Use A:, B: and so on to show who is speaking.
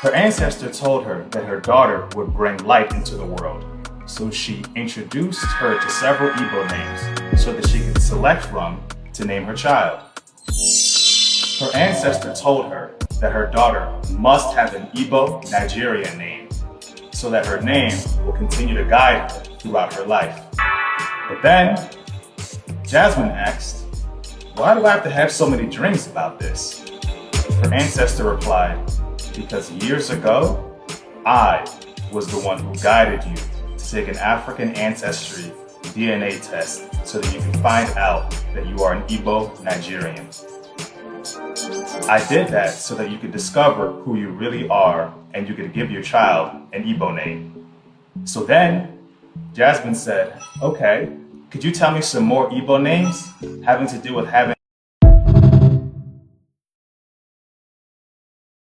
A: Her ancestor told her that her daughter would bring light into the world, so she introduced her to several Igbo names so that she could select from to name her child. Her ancestor told her that her daughter must have an Igbo Nigerian name so that her name will continue to guide her throughout her life. But then, Jasmine asked, "Why do I have to have so many dreams about this?" Her ancestor replied, "Because years ago, I was the one who guided you to take an African ancestry DNA test so that you can find out that you are an Igbo Nigerian. I did that so that you could discover who you really are and you could give your child an Igbo name." So then, Jasmine said, "Okay, could you tell me some more Igbo names having to do with having